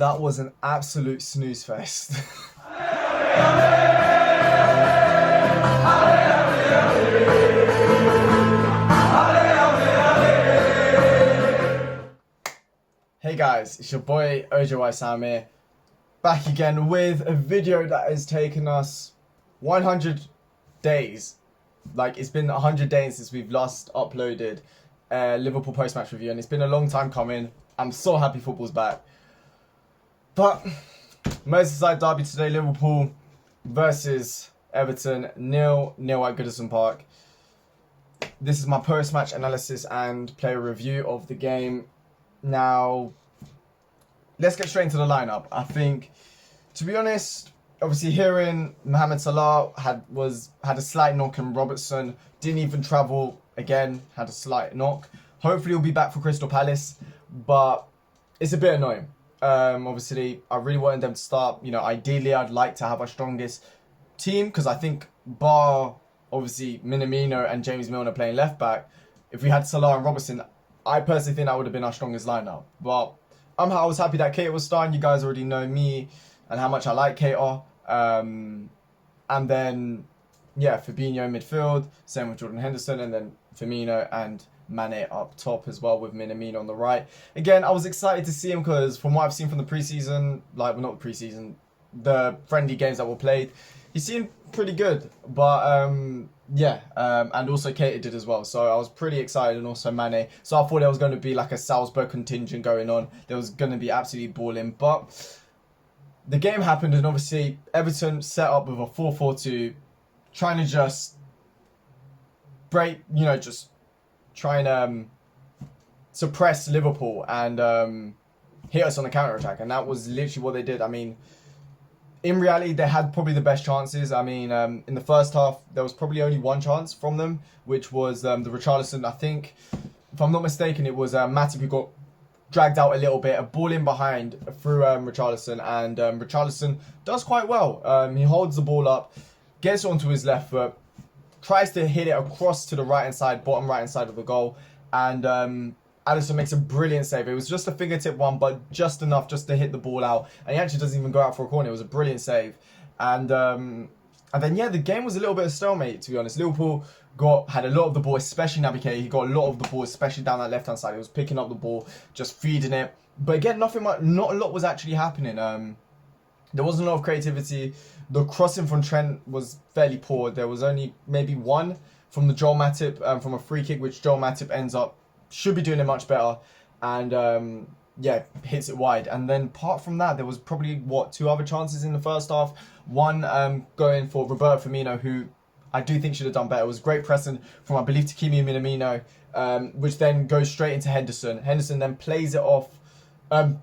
That was an absolute snooze fest. Hey guys, it's your boy OJY Sam here, back again with a video that has taken us 100 days. Like, it's been 100 days since we've last uploaded Liverpool post-match review, and it's been a long time coming. I'm so happy football's back. But Merseyside derby today, Liverpool versus Everton, 0-0 at Goodison Park. This is my post-match analysis and player review of the game. Now, let's get straight into the lineup. I think, to be honest, obviously hearing Mohamed Salah had a slight knock, and Robertson didn't even travel again, had a slight knock. Hopefully he'll be back for Crystal Palace, but it's a bit annoying. Obviously, I really wanted them to start. You know, ideally, I'd like to have our strongest team, because I think bar, obviously, Minamino and James Milner playing left back, if we had Salah and Robertson, I personally think that would have been our strongest lineup. But I was happy that Keita was starting. You guys already know me and how much I like Keita. And then, yeah, Fabinho in midfield, same with Jordan Henderson, and then Firmino and Mane up top as well with Minamino on the right. Again, I was excited to see him because from what I've seen from the preseason, the friendly games that were played, he seemed pretty good. But and also Keita did as well. So I was pretty excited, and also Mane. So I thought there was going to be like a Salzburg contingent going on. There was going to be absolutely balling. But the game happened, and obviously Everton set up with a 4-4-2, trying to just break, just try and suppress Liverpool and hit us on the counter-attack. And that was literally what they did. I mean, in reality, they had probably the best chances. I mean, in the first half, there was probably only one chance from them, which was the Richarlison. I think, if I'm not mistaken, it was Matip who got dragged out a little bit, a ball in behind through Richarlison, and Richarlison does quite well. He holds the ball up, gets onto his left foot, tries to hit it across to the right-hand side, bottom right-hand side of the goal, and Alisson makes a brilliant save. It was just a fingertip one, but just enough just to hit the ball out, and he actually doesn't even go out for a corner. It was a brilliant save. And then, yeah, the game was a little bit of stalemate, to be honest. Liverpool had a lot of the ball, especially Naby Keita. He got a lot of the ball, especially down that left-hand side. He was picking up the ball, just feeding it. But again, not a lot was actually happening. There wasn't a lot of creativity. The crossing from Trent was fairly poor. There was only maybe one from the Joel Matip, from a free kick, which Joel Matip should be doing it much better. And hits it wide. And then apart from that, there was probably, two other chances in the first half. One going for Roberto Firmino, who I do think should have done better. It was great pressing from, I believe, Takimi Minamino, which then goes straight into Henderson. Henderson then plays it off, a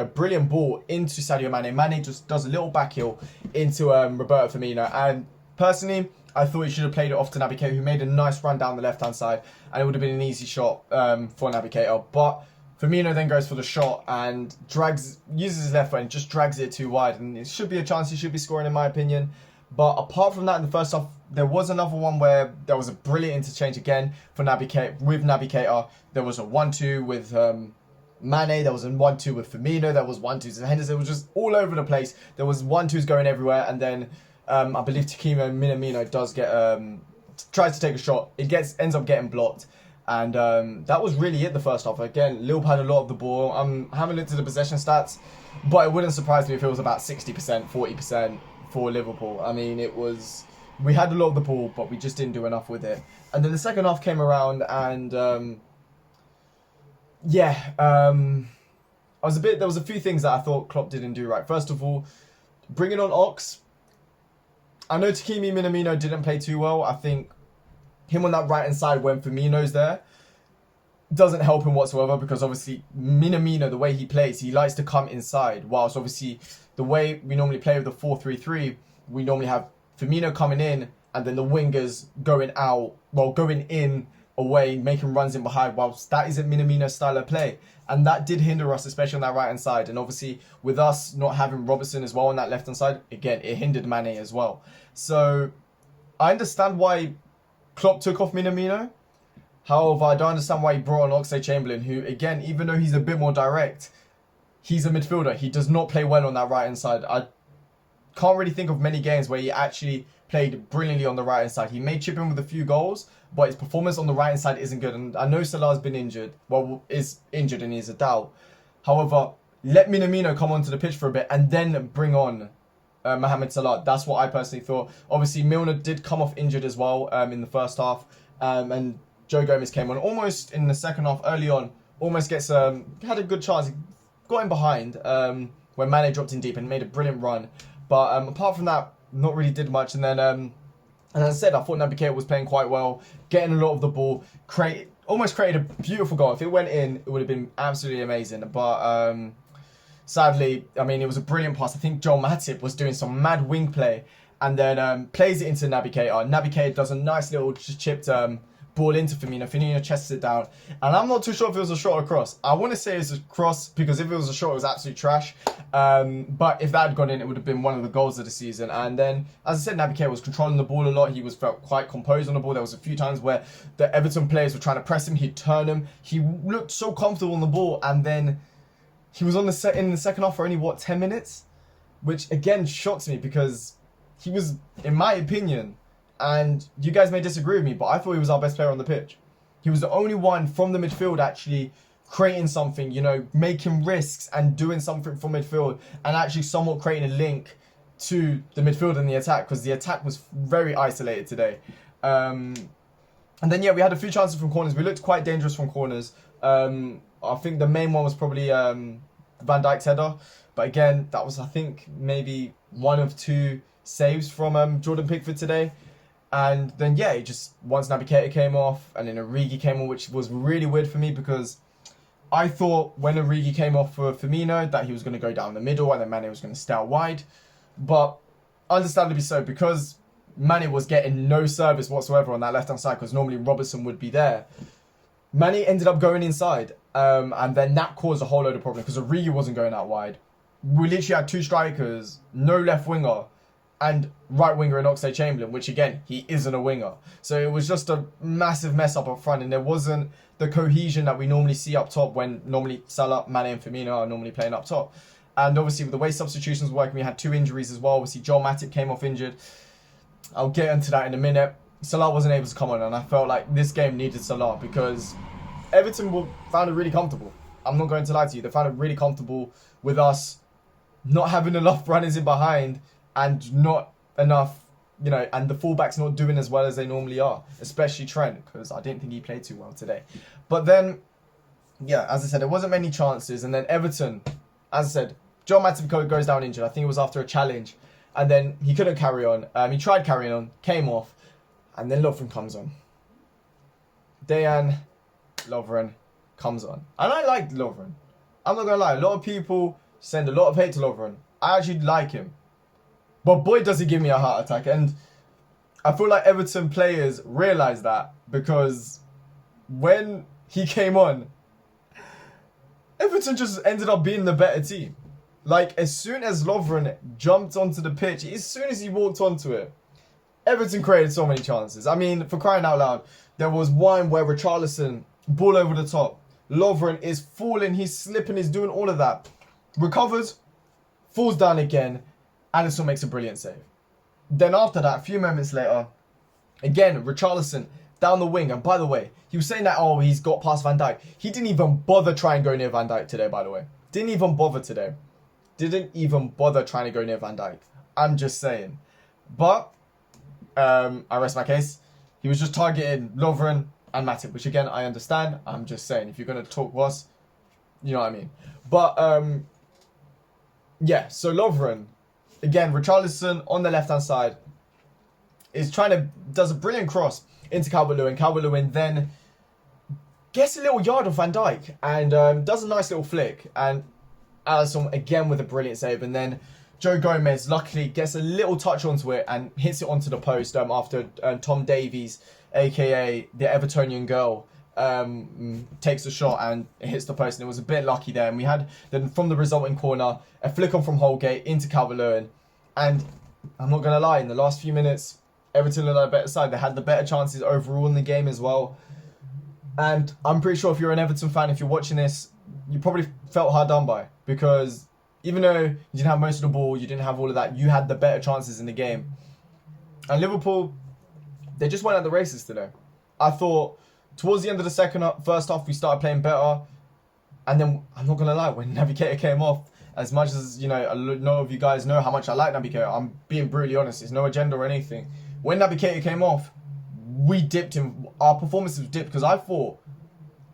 brilliant ball into Sadio Mane. Mane just does a little back heel into Roberto Firmino. And personally, I thought he should have played it off to Naby Keita, who made a nice run down the left-hand side, and it would have been an easy shot for Naby Keita. But Firmino then goes for the shot and uses his left foot and just drags it too wide. And it should be a chance he should be scoring, in my opinion. But apart from that, in the first half, there was another one where there was a brilliant interchange again for Naby Keita. There was a 1-2 with Mane. There was a 1-2 with Firmino. There was 1-2 to Henderson. It was just all over the place. There was 1-2s going everywhere. And then I believe Takimi Minamino does tries to take a shot. It ends up getting blocked. And that was really it the first half. Again, Liverpool had a lot of the ball. I haven't looked at the possession stats, but it wouldn't surprise me if it was about 60%, 40% for Liverpool. I mean, we had a lot of the ball, but we just didn't do enough with it. And then the second half came around, and there was a few things that I thought Klopp didn't do right. First of all, bringing on Ox. I know Takimi Minamino didn't play too well. I think him on that right-hand side when Firmino's there doesn't help him whatsoever, because obviously Minamino, the way he plays, he likes to come inside, whilst obviously the way we normally play with the 4-3-3, we normally have Firmino coming in and then the wingers going in away, making runs in behind, whilst that isn't Minamino's style of play. And that did hinder us, especially on that right-hand side. And obviously, with us not having Robertson as well on that left-hand side, again, it hindered Mane as well. So, I understand why Klopp took off Minamino. However, I don't understand why he brought on Oxlade-Chamberlain, who, again, even though he's a bit more direct, he's a midfielder. He does not play well on that right-hand side. I can't really think of many games where he actually played brilliantly on the right-hand side. He may chip in with a few goals, but his performance on the right-hand side isn't good. And I know Salah's been injured. Well, is injured and he's a doubt. However, let Minamino come onto the pitch for a bit and then bring on Mohamed Salah. That's what I personally thought. Obviously, Milner did come off injured as well in the first half. And Joe Gomez came on almost in the second half early on. Almost gets had a good chance. He got in behind when Mane dropped in deep and made a brilliant run. But apart from that, not really did much. And then, as I said, I thought Naby Keita was playing quite well, getting a lot of the ball, almost created a beautiful goal. If it went in, it would have been absolutely amazing. But sadly, I mean, it was a brilliant pass. I think Joel Matip was doing some mad wing play and then plays it into Naby Keita. Naby Keita does a nice little chipped ball into Firmino. Firmino chests it down. And I'm not too sure if it was a shot or a cross. I want to say it's a cross because if it was a shot, it was absolute trash. But if that had gone in, it would have been one of the goals of the season. And then, as I said, Naby Keita was controlling the ball a lot. He felt quite composed on the ball. There was a few times where the Everton players were trying to press him. He'd turn him. He looked so comfortable on the ball. And then he was on in the second half for only, 10 minutes? Which, again, shocks me because he was, in my opinion, and you guys may disagree with me, but I thought he was our best player on the pitch. He was the only one from the midfield actually creating something, you know, making risks and doing something from midfield and actually somewhat creating a link to the midfield and the attack because the attack was very isolated today. And then, yeah, we had a few chances from corners. We looked quite dangerous from corners. I think the main one was probably Van Dijk's header. But again, that was, I think, maybe one of two saves from Jordan Pickford today. And then, yeah, once Naby Keita came off and then Origi came on, which was really weird for me because I thought when Origi came off for Firmino that he was going to go down the middle and then Mane was going to stay out wide. But understandably so, because Mane was getting no service whatsoever on that left-hand side because normally Robertson would be there. Mane ended up going inside and then that caused a whole load of problems because Origi wasn't going out wide. We literally had two strikers, no left winger, and right winger in Oxlade-Chamberlain, which again, he isn't a winger. So it was just a massive mess up front and there wasn't the cohesion that we normally see up top when normally Salah, Mane and Firmino are normally playing up top. And obviously with the way substitutions were working, we had two injuries as well. Obviously Joel Matip came off injured. I'll get into that in a minute. Salah wasn't able to come on and I felt like this game needed Salah because Everton found it really comfortable. I'm not going to lie to you. They found it really comfortable with us not having enough runners in behind and not enough, you know, and the fullbacks not doing as well as they normally are, especially Trent, because I didn't think he played too well today. But then, yeah, as I said, there wasn't many chances. And then Everton, as I said, Joel Matip goes down injured. I think it was after a challenge. And then he couldn't carry on. He tried carrying on, came off, and then Lovren comes on. Dejan Lovren comes on. And I like Lovren. I'm not going to lie. A lot of people send a lot of hate to Lovren. I actually like him. But boy, does he give me a heart attack. And I feel like Everton players realise that because when he came on, Everton just ended up being the better team. Like, as soon as Lovren jumped onto the pitch, as soon as he walked onto it, Everton created so many chances. I mean, for crying out loud, there was one where Richarlison, ball over the top. Lovren is falling, he's slipping, he's doing all of that. Recovers, falls down again, and still makes a brilliant save. Then after that, a few moments later, again, Richarlison down the wing. And by the way, he was saying that, oh, he's got past Van Dijk. He didn't even bother trying to go near Van Dijk today, by the way. Didn't even bother today. Didn't even bother trying to go near Van Dijk. I'm just saying. But, I rest my case. He was just targeting Lovren and Matip, which again, I understand. I'm just saying, if you're going to talk was, you know what I mean. But, yeah, so Lovren, again, Richarlison on the left-hand side does a brilliant cross into Calvert-Lewin. Calvert-Lewin then gets a little yard of Van Dijk and does a nice little flick. And Alisson again with a brilliant save. And then Joe Gomez luckily gets a little touch onto it and hits it onto the post after Tom Davies, a.k.a. the Evertonian girl, takes a shot and it hits the post, and it was a bit lucky there. And we had then from the resulting corner a flick on from Holgate into Calvert-Lewin, and I'm not gonna lie, in the last few minutes Everton looked like a better side. They had the better chances overall in the game as well. And I'm pretty sure if you're an Everton fan, if you're watching this, you probably felt hard done by, because even though you didn't have most of the ball, you didn't have all of that, you had the better chances in the game. And Liverpool, they just went at the races today. I thought towards the end of the first half, we started playing better. And then, I'm not going to lie, when Naby Keita came off, as much as, you know, a lot of you guys know how much I like Naby Keita, I'm being brutally honest, there's no agenda or anything. When Naby Keita came off, we dipped him. Our performances dipped, because I thought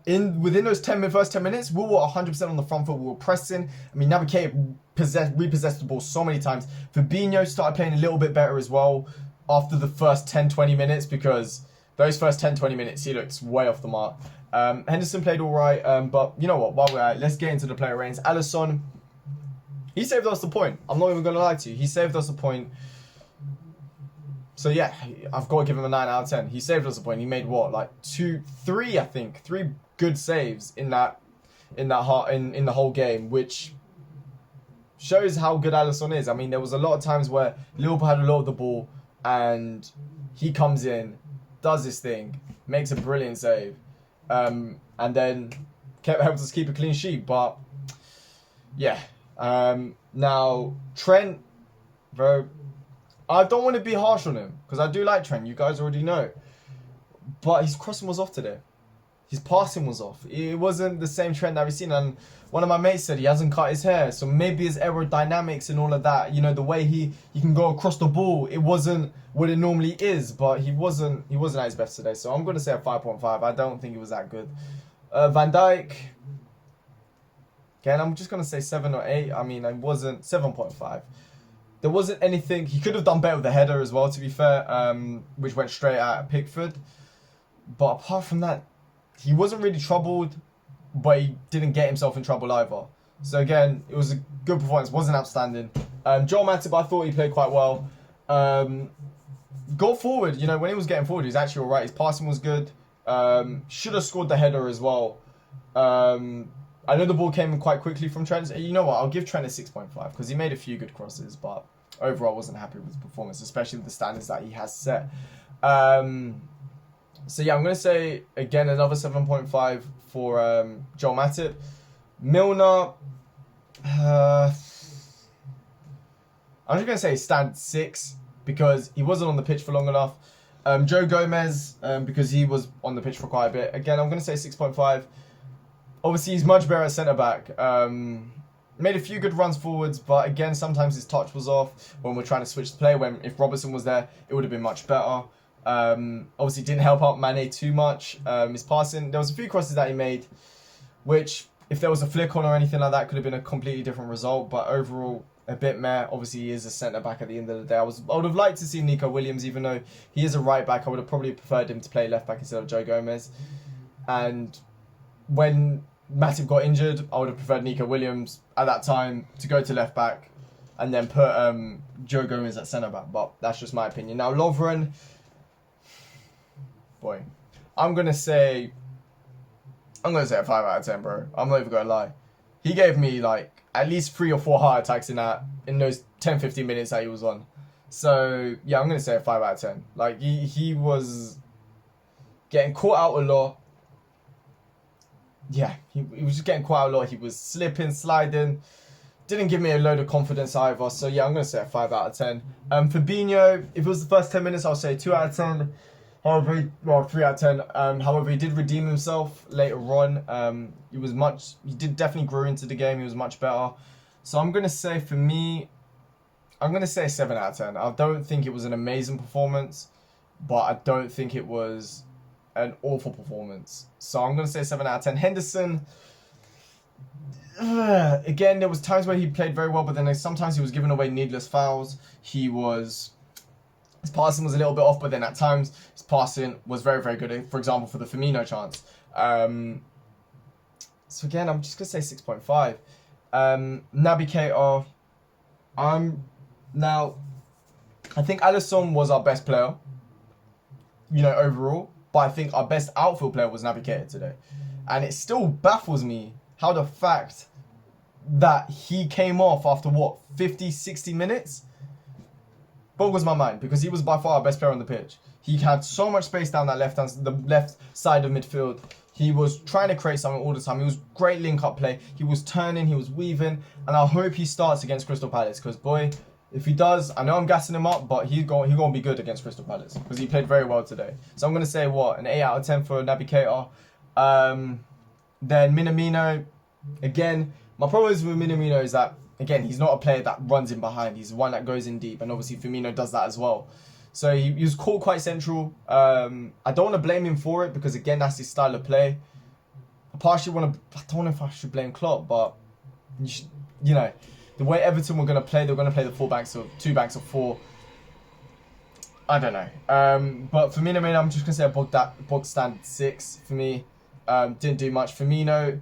within those first 10 minutes, we were 100% on the front foot. We were pressing. I mean, Naby Keita repossessed the ball so many times. Fabinho started playing a little bit better as well after the first 10-20 minutes, because those first 10-20 minutes, he looked way off the mark. Henderson played all right, but you know what? While we're at it, let's get into the player ratings. Alisson, he saved us the point. I'm not even going to lie to you. He saved us a point. So yeah, I've got to give him a 9 out of 10. He saved us a point. He made what, like three good saves in the whole game, which shows how good Alisson is. I mean, there was a lot of times where Liverpool had a lot of the ball, and he comes in, does this thing, makes a brilliant save, and then helps us keep a clean sheet. But yeah, now Trent, bro, I don't want to be harsh on him, because I do like Trent. You guys already know. But his crossing was off today. His passing was off. It wasn't the same Trent that we've seen. And one of my mates said he hasn't cut his hair. So maybe his aerodynamics and all of that, you know, the way he can go across the ball, it wasn't what it normally is. But he wasn't at his best today. So I'm going to say a 5.5. I don't think he was that good. Van Dijk, again, I'm just going to say 7 or 8. I mean, I wasn't 7.5. There wasn't anything. He could have done better with the header as well, to be fair, which went straight at Pickford. But apart from that, he wasn't really troubled, but he didn't get himself in trouble either. So again, it was a good performance. Wasn't outstanding. Joel Matip, I thought he played quite well. Go forward, you know, when he was getting forward, he was actually all right. His passing was good. Should have scored the header as well. I know the ball came in quite quickly from Trent. You know what? I'll give Trent a 6.5, because he made a few good crosses, but overall I wasn't happy with his performance, especially with the standards that he has set. So yeah, I'm going to say, again, another 7.5 for Joel Matip. Milner, I'm just going to say stand 6, because he wasn't on the pitch for long enough. Joe Gomez, because he was on the pitch for quite a bit. Again, I'm going to say 6.5. Obviously, he's much better at centre-back. Made a few good runs forwards, but again, sometimes his touch was off when we're trying to switch the play. If Robertson was there, it would have been much better. Obviously, didn't help out Mane too much. His passing, there was a few crosses that he made, which, if there was a flick on or anything like that, could have been a completely different result. But overall, a bit meh. Obviously, he is a centre-back at the end of the day. I would have liked to see Nico Williams, even though he is a right-back. I would have probably preferred him to play left-back instead of Joe Gomez. And when Matip got injured, I would have preferred Nico Williams at that time to go to left back and then put Joe Gomez at centre back. But that's just my opinion. Now Lovren, boy, I'm gonna say a 5 out of 10, bro. I'm not even gonna lie. He gave me like at least 3 or 4 heart attacks in those 10-15 minutes that he was on. So yeah, I'm gonna say a 5 out of 10. Like he was getting caught out a lot. Yeah, he was just getting quite a lot. He was slipping, sliding. Didn't give me a load of confidence either. So yeah, I'm going to say a 5 out of 10. Fabinho, if it was the first 10 minutes, I'll say 2 out of 10. However, 3 out of 10. However, he did redeem himself later on. He did definitely grow into the game. He was much better. So I'm going to say, for me, I'm going to say a 7 out of 10. I don't think it was an amazing performance, but I don't think it was an awful performance. So I'm going to say 7 out of 10. Henderson, again, there was times where he played very well, but then sometimes he was giving away needless fouls. His passing was a little bit off, but then at times his passing was very, very good. For example, for the Firmino chance. So again, I'm just going to say 6.5. Naby Keita, I think Alisson was our best player, you know, overall. But I think our best outfield player was Naby Keita today. And it still baffles me how the fact that he came off after, 50, 60 minutes? Boggles my mind, because he was by far our best player on the pitch. He had so much space down that the left side of midfield. He was trying to create something all the time. He was great link-up play. He was turning, he was weaving. And I hope he starts against Crystal Palace. Because, boy, if he does, I know I'm gassing him up, but he's going to be good against Crystal Palace. Because he played very well today. So I'm going to say, what, an 8 out of 10 for Naby Keita. Then Minamino, again, my problem is with Minamino is that, again, he's not a player that runs in behind. He's one that goes in deep. And obviously Firmino does that as well. So he was caught quite central. I don't want to blame him for it because, again, that's his style of play. I don't know if I should blame Klopp, but, you know, the way Everton were going to play, they were going to play the two banks of four. I don't know. But for Minamino, I'm just going to say a bog standard 6 for me. Didn't do much. Firmino,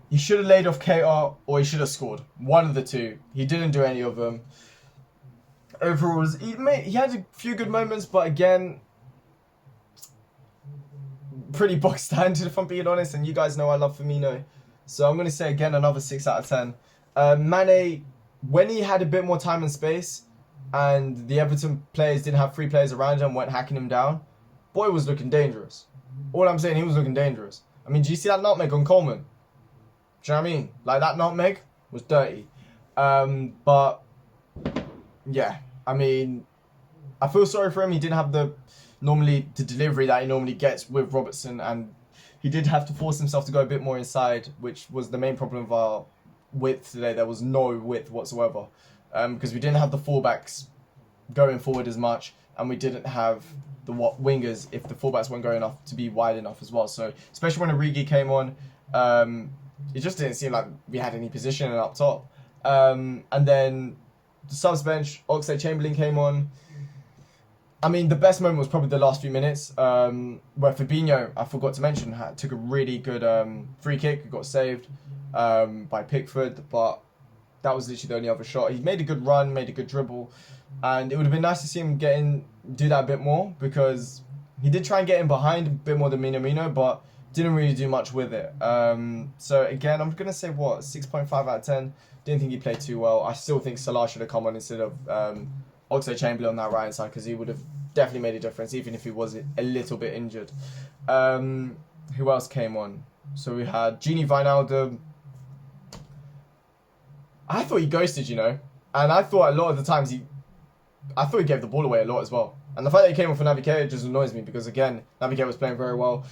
he should have laid off Keita or he should have scored. One of the two. He didn't do any of them. Overall, he had a few good moments, but again, pretty box standard if I'm being honest. And you guys know I love Firmino, so I'm going to say again another 6 out of 10. Mane, when he had a bit more time and space, and the Everton players didn't have 3 players around him, weren't hacking him down, boy was looking dangerous. All I'm saying, he was looking dangerous. I mean, do you see that nutmeg on Coleman? Do you know what I mean? Like, that nutmeg was dirty. But yeah, I mean, I feel sorry for him. He didn't have the delivery that he normally gets with Robertson, and he did have to force himself to go a bit more inside, which was the main problem of our width today. There was no width whatsoever, because we didn't have the fullbacks going forward as much, and we didn't have the wingers if the fullbacks weren't going enough to be wide enough as well. So especially when Origi came on, it just didn't seem like we had any positioning up top. And then the subs bench, Oxlade-Chamberlain came on. I mean, the best moment was probably the last few minutes, where Fabinho, I forgot to mention, took a really good free kick. It got saved by Pickford, but that was literally the only other shot. He made a good run, made a good dribble, and it would have been nice to see him do that a bit more, because he did try and get in behind a bit more than Minamino, but didn't really do much with it. So again, I'm going to say, 6.5 out of 10. Didn't think he played too well. I still think Salah should have come on instead of Oxlade-Chamberlain on that right hand side, because he would have definitely made a difference, even if he was a little bit injured. Who else came on? So we had Gini Wijnaldum. I thought he ghosted, you know, and I thought a lot of the times he gave the ball away a lot as well. And the fact that he came on for Naby Keita just annoys me, because again, Naby Keita was playing very well.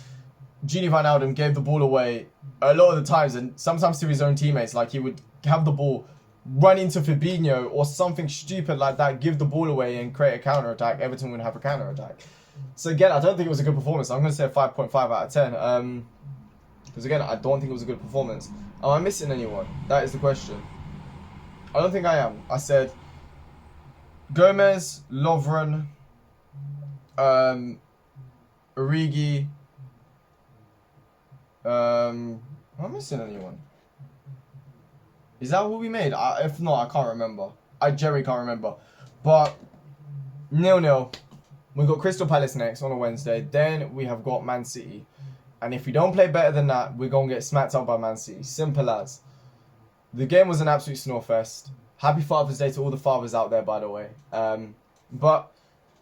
Gini Wijnaldum gave the ball away a lot of the times, and sometimes to his own teammates. Like, he would have the ball, run into Fabinho or something stupid like that, give the ball away and create a counter-attack. Everton would have a counter-attack. So again, I don't think it was a good performance. I'm going to say a 5.5 out of 10. Because again, I don't think it was a good performance. Am I missing anyone? That is the question. I don't think I am. I said Gomez, Lovren, Origi. Am I missing anyone? Is that what we made? If not, I can't remember. I generally can't remember. But 0-0. We've got Crystal Palace next on a Wednesday. Then we have got Man City. And if we don't play better than that, we're going to get smacked up by Man City. Simple as. The game was an absolute snorefest. Happy Father's Day to all the fathers out there, by the way. But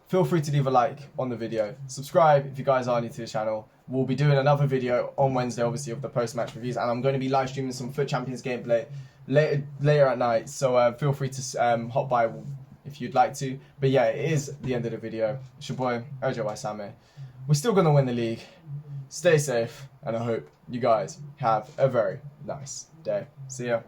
feel free to leave a like on the video. Subscribe if you guys are new to the channel. We'll be doing another video on Wednesday, obviously, of the post-match reviews. And I'm going to be live streaming some Foot Champions gameplay later at night. So feel free to hop by if you'd like to. But yeah, it is the end of the video. It's your boy, Ojo Waisame. We're still going to win the league. Stay safe, and I hope you guys have a very nice day. See ya.